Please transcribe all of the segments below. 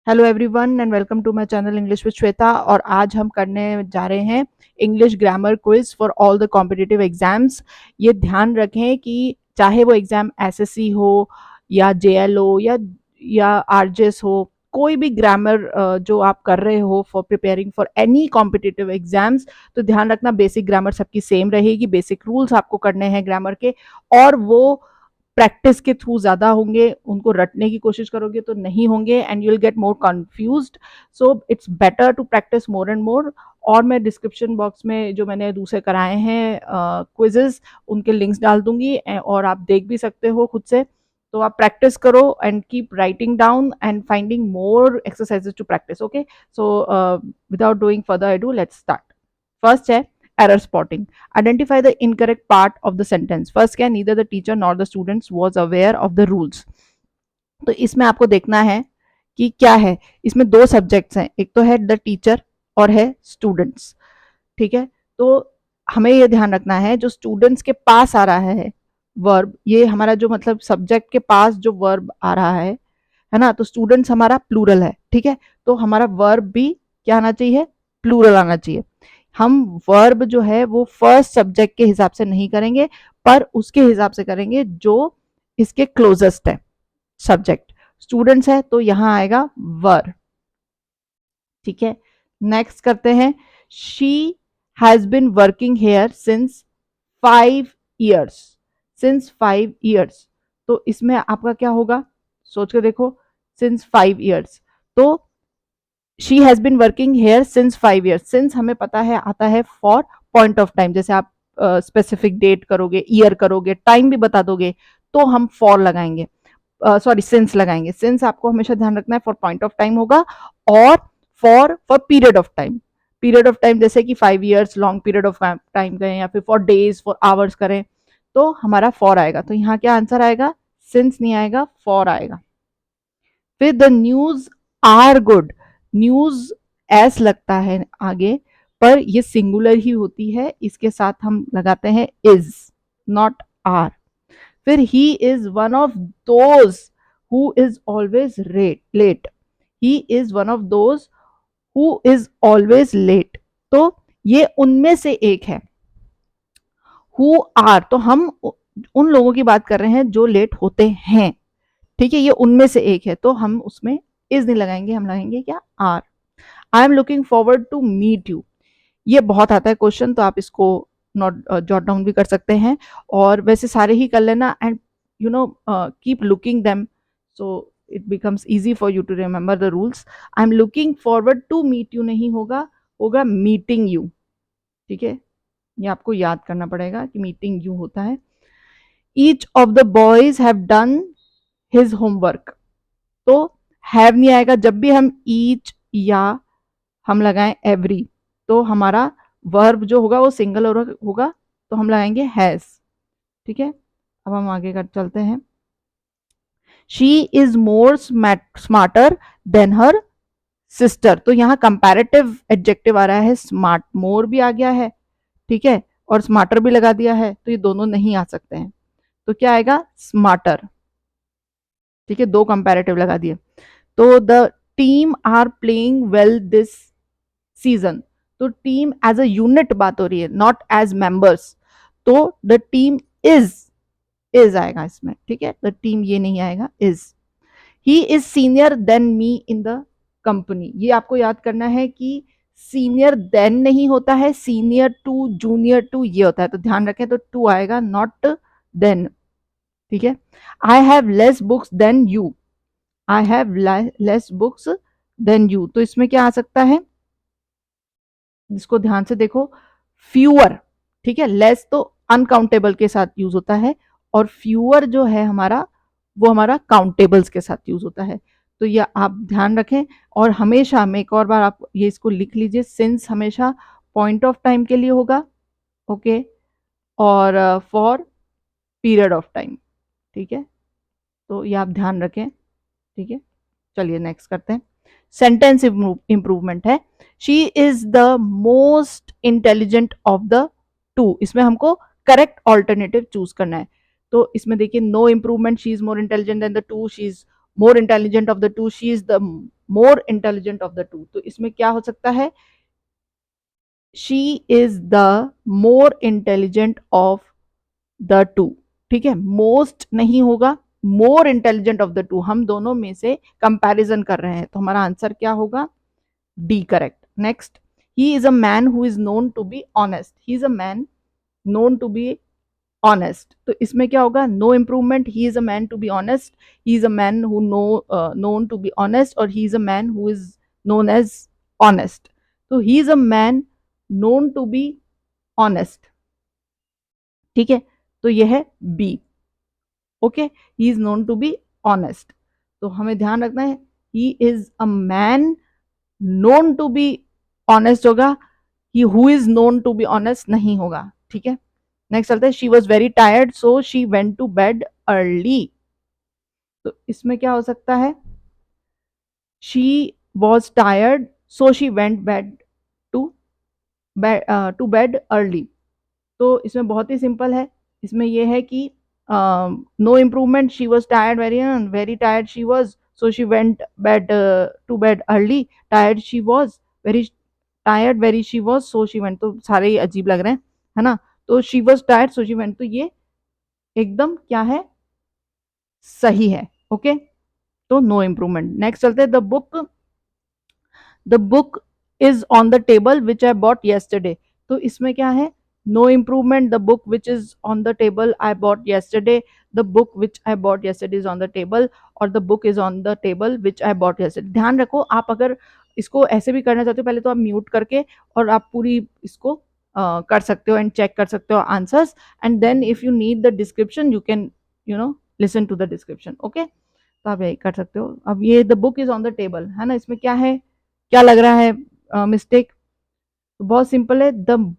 Hello everyone and welcome to my channel English with Shweta. और आज हम करने जा रहे हैं English grammar quiz for all the competitive exams. ये ध्यान रखें कि चाहे वो एग्जाम एसएससी हो या जेएलओ या आरजेएस हो, कोई भी ग्रामर जो आप कर रहे हो for preparing for any competitive exams, तो ध्यान रखना बेसिक ग्रामर सबकी सेम रहेगी। बेसिक रूल्स आपको करने हैं ग्रामर के, और वो प्रैक्टिस के थ्रू ज्यादा होंगे। उनको रटने की कोशिश करोगे तो नहीं होंगे and you will get more confused. So it's better to practise more and more. और मैं डिस्क्रिप्शन बॉक्स में जो मैंने दूसरे कराए हैं क्विजेस, उनके लिंक्स डाल दूंगी और आप देख भी सकते हो खुद से। तो आप प्रैक्टिस करो and keep writing down and finding more exercises to practice. Okay, so without doing further I do, let's start. First है error spotting. Identify the incorrect part of the sentence. First क्या, neither the teacher nor the students was aware of the rules. तो इसमें आपको देखना है कि क्या है। इसमें दो सब्जेक्ट्स हैं, एक तो है द टीचर और है स्टूडेंट्स। ठीक है, तो हमें ये ध्यान रखना है जो स्टूडेंट्स के पास आ रहा है वर्ब, ये हमारा जो मतलब सब्जेक्ट के पास जो वर्ब आ रहा है ना, तो स्टूडेंट्स हमारा प्लूरल है। ठीक है, तो हमारा वर्ब भी क्या आना चाहिए, प्लूरल आना चाहिए। हम वर्ब जो है वो फर्स्ट सब्जेक्ट के हिसाब से नहीं करेंगे, पर उसके हिसाब से करेंगे जो इसके क्लोजेस्ट है। सब्जेक्ट स्टूडेंट्स है तो यहां आएगा वर। ठीक है, नेक्स्ट करते हैं। She has been working here since 5 years। Since 5 years, तो इसमें आपका क्या होगा, सोच के देखो। सिंस 5 years, तो she has been working here since 5 years। Since हमें पता है आता है फॉर पॉइंट ऑफ टाइम। जैसे आप स्पेसिफिक डेट करोगे, ईयर करोगे, टाइम भी बता दोगे, तो हम फॉर लगाएंगे, सॉरी सिंस लगाएंगे। सिंस आपको हमेशा ध्यान रखना है फॉर पॉइंट ऑफ टाइम होगा, और for period of time. Period of time जैसे कि 5 years, long period of time करें या फिर फॉर डेज, फॉर आवर्स करें, तो हमारा फॉर आएगा। तो यहाँ क्या आंसर आएगा, सिंस नहीं आएगा, फॉर आएगा। फिर the news are good. News is लगता है आगे, पर ये सिंगुलर ही होती है, इसके साथ हम लगाते हैं इज, नॉट आर। फिर he is one of those who is always late. He is one of those who is always late, तो ये उनमें से एक है। हु आर, तो हम उन लोगों की बात कर रहे हैं जो लेट होते हैं। ठीक है, ये उनमें से एक है, तो हम उसमें इज नहीं लगाएंगे, हम लगाएंगे क्या, are. I am looking forward to meet you. ये बहुत आता है क्वेश्चन, तो आप इसको नोट जॉट डाउन भी कर सकते हैं, और वैसे सारे ही कर लेना। And you know, keep looking them, so it becomes easy for you to remember the rules. I am looking forward to meet you नहीं होगा, होगा मीटिंग यू। ठीक है, ये आपको याद करना पड़ेगा कि मीटिंग यू होता है। Each of the boys have done his homework, तो हैव नहीं आएगा। जब भी हम ईच या हम लगाएं एवरी, तो हमारा वर्ब जो होगा वो सिंगल होगा, तो हम लगाएंगे हैज। ठीक है, अब हम आगे कर चलते हैं। She is more smarter than her sister, तो यहाँ कंपैरेटिव एडजेक्टिव आ रहा है, स्मार्ट। मोर भी आ गया है, ठीक है, और स्मार्टर भी लगा दिया है, तो ये दोनों नहीं आ सकते हैं। तो क्या आएगा, स्मार्टर। ठीक है, दो कंपैरेटिव लगा दिए। तो the team are playing well this season, तो टीम एज अ यूनिट बात हो रही है, नॉट एज मेंबर्स। तो द टीम इज आएगा इसमें। ठीक है, द टीम ये नहीं आएगा, is. He is senior than me in the company, ये आपको याद करना है कि सीनियर देन नहीं होता है, सीनियर टू, जूनियर टू ये होता है, तो ध्यान रखें, तो टू आएगा, नॉट देन। ठीक है, I have less books than you. I have less books than you, तो इसमें क्या आ सकता है, जिसको ध्यान से देखो, फ्यूअर। ठीक है, लेस तो अनकाउंटेबल के साथ यूज होता है, और फ्यूअर जो है हमारा, वो हमारा काउंटेबल्स के साथ यूज होता है। तो ये आप ध्यान रखें। और हमेशा में एक और बार आप ये इसको लिख लीजिए, सिंस हमेशा पॉइंट ऑफ टाइम के लिए होगा, ओके, और फॉर पीरियड ऑफ टाइम। ठीक है, तो ये आप ध्यान रखें। ठीक है, चलिए नेक्स्ट करते हैं। सेंटेंस इंप्रूवमेंट है, she is the most intelligent of the to. इसमें हमको करेक्ट ऑल्टरनेटिव चूज करना है। तो इसमें देखिए, no improvement, she is more intelligent than the two, she is more intelligent of the two, she is the more intelligent of the two. तो इसमें क्या हो सकता है, she is the more intelligent of the two. ठीक है, most नहीं होगा, more intelligent of the two, हम दोनों में से कंपैरिजन कर रहे हैं, तो हमारा आंसर क्या होगा, D correct. Next, he is a man who is known to be honest, he is a man known to be honest, तो इसमें क्या होगा, no improvement, he is a man to be honest, he is a man who known to be honest, और he is a man who is known as honest, तो he is a man known to be honest. ठीक है, तो यह है B. Okay, he is known to be honest, तो हमें ध्यान रखना है he is a man known to be honest होगा, he who is known to be honest नहीं होगा। ठीक है, नेक्स्ट चलते हैं, she was very tired so she went to bed early, तो इसमें क्या हो सकता है, she was tired so she went bed to to bed early, तो इसमें बहुत ही सिंपल है, इसमें यह है कि no improvement, she was tired, very very tired she was so she went bed to bed early, tired she was, very tired very she was so she went, तो सारे ही अजीब लग रहे हैं, है ना, तो she was tired so she went, तो ये एकदम क्या है, सही है। ओके, तो नो इम्प्रूवमेंट। नेक्स्ट चलते हैं, the book is on the table which I bought yesterday, तो इसमें क्या है, no improvement, the book which is on the table I bought yesterday, the book which I bought yesterday is on the table, और the book is on the table which I bought yesterday. ध्यान रखो, आप अगर इसको ऐसे भी करना चाहते हो, पहले तो आप म्यूट करके और आप पूरी इसको कर सकते हो एंड चेक कर सकते हो answers, and then if you need the description you can listen to the description. Okay, तो आप यही कर सकते हो। अब ये the book is on the table है ना, इसमें क्या है, क्या लग रहा है मिस्टेक, तो बहुत सिंपल है, द,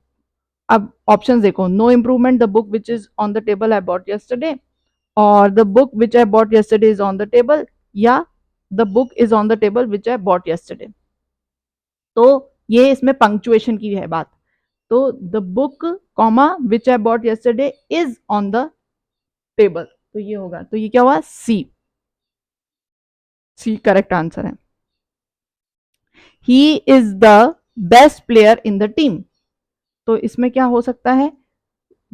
अब ऑप्शन देखो, no improvement, the book which is on the table I bought yesterday, और the book which I bought yesterday is on the table, या the book is on the table which I bought yesterday, तो ये इसमें punctuation की है बात, तो the book comma which I bought yesterday is on the table, तो ये होगा, तो ये क्या हुआ, सी, सी करेक्ट आंसर है। He is the best player in the team, तो इसमें क्या हो सकता है,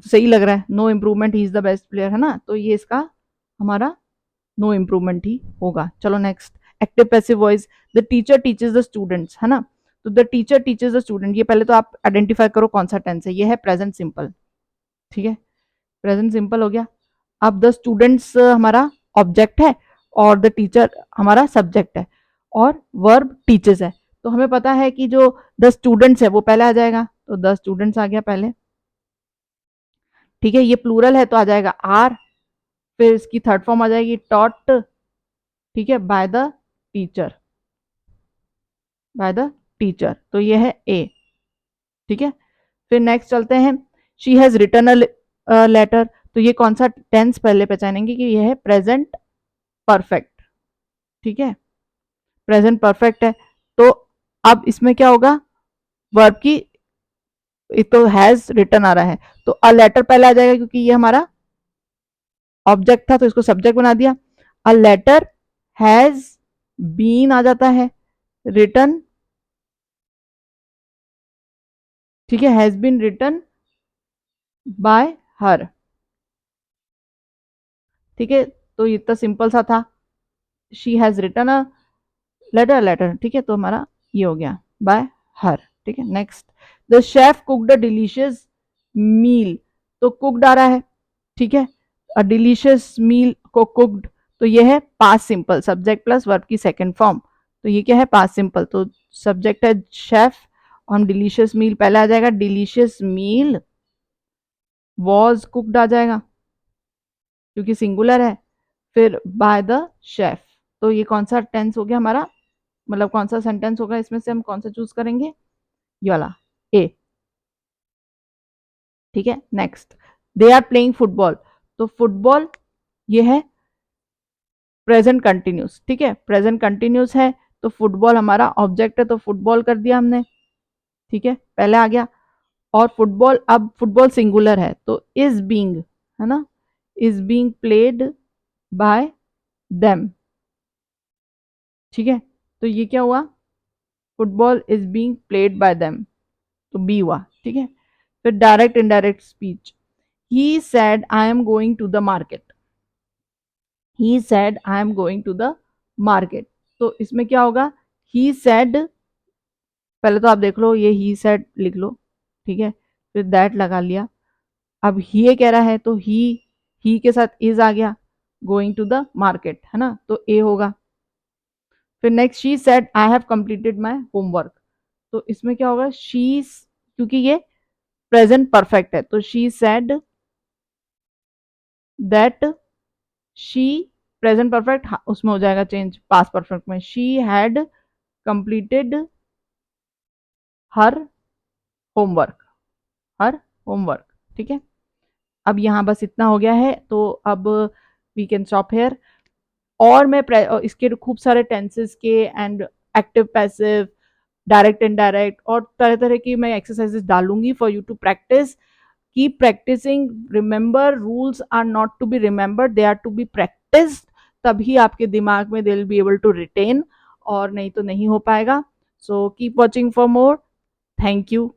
सही लग रहा है, no improvement, he is the best player है ना, तो ये इसका हमारा नो इम्प्रूवमेंट ही होगा। चलो next, active passive voice, the teacher teaches the students है ना, तो the teacher teaches the student, ये पहले तो आप आइडेंटिफाई करो कौन सा टेंस है, ये है प्रेजेंट सिंपल। ठीक है, प्रेजेंट सिंपल हो गया। अब द स्टूडेंट्स हमारा ऑब्जेक्ट है और द टीचर हमारा सब्जेक्ट है, और वर्ब टीचर्स है, तो हमें पता है कि जो द स्टूडेंट्स है वो पहले आ जाएगा, तो द स्टूडेंट्स आ गया पहले। ठीक है, ये प्लूरल है तो आ जाएगा आर, फिर इसकी थर्ड फॉर्म आ जाएगी टॉट, ठीक है, by the teacher, by the teacher, तो ये है ए। ठीक है, फिर नेक्स्ट चलते हैं, she has return a letter, तो ये कौन सा टेंस पहले पहचानेंगे कि ये है प्रेजेंट परफेक्ट। ठीक है, प्रेजेंट परफेक्ट है, तो अब इसमें क्या होगा, वर्ब की, एक तो हैज रिटर्न आ रहा है, तो अ लेटर पहले आ जाएगा क्योंकि ये हमारा ऑब्जेक्ट था, तो इसको सब्जेक्ट बना दिया, अ लेटर हैज बीन आ जाता है, रिटर्न, ठीक है, has been return by her. ठीक है, तो इतना सिंपल सा था, she has return a letter, letter, ठीक है, तो हमारा ये हो गया बाय हर। ठीक है, next, the chef cooked a delicious meal, तो कुकड आ रहा है, ठीक है, अ डिलीशियस मील को कुकड, तो ये है past simple, subject plus verb की सेकंड फॉर्म, तो ये क्या है, पास्ट सिंपल, तो सब्जेक्ट है शेफ, हम डिलीशियस मील पहले आ जाएगा, डिलीशियस मील वॉज कुकड आ जाएगा क्योंकि सिंगुलर है, फिर बाय द शेफ, तो ये कौन सा टेंस हो गया हमारा, मतलब कौन सा सेंटेंस होगा, इसमें से हम कौन सा चूज करेंगे, ये वाला ए। ठीक है, next, they are playing football, तो फुटबॉल ये है प्रेजेंट कंटिन्यूस, ठीक है, प्रेजेंट कंटिन्यूस है, तो फुटबॉल हमारा ऑब्जेक्ट है, तो फुटबॉल कर दिया हमने, ठीक है, पहले आ गया, और फुटबॉल, अब फुटबॉल सिंगुलर है तो इज बीइंग, है ना, is being played by them. ठीक है, तो ये क्या हुआ, football is being played by them, तो बी हुआ, ठीक है। फिर direct indirect speech, he said I am going to the market, he said I am going to the market, तो इसमें क्या होगा, ही सेड, पहले तो आप देख लो ये ही सेड लिख लो, ठीक है, फिर दैट लगा लिया। अब ये कह रहा है तो ही के साथ इज आ गया, गोइंग टू द मार्केट, है ना, तो ए होगा। फिर next she said I have completed my homework, तो इसमें क्या होगा, शी, क्योंकि ये प्रेजेंट परफेक्ट है तो she said that she, present perfect उसमें हो जाएगा चेंज पास्ट परफेक्ट में, she had completed her homework, her homework, ठीक है। अब यहाँ बस इतना हो गया है, तो अब वी कैन स्टॉप हेयर। और मैं इसके खूब सारे टेंसेस के and active passive, direct indirect और तरह तरह की मैं एक्सरसाइजेस डालूंगी for you to practice. Keep practicing, remember rules are not to be remembered, they are to be practiced, तभी आपके दिमाग में they will be able to retain, और नहीं तो नहीं हो पाएगा। So keep watching for more. Thank you.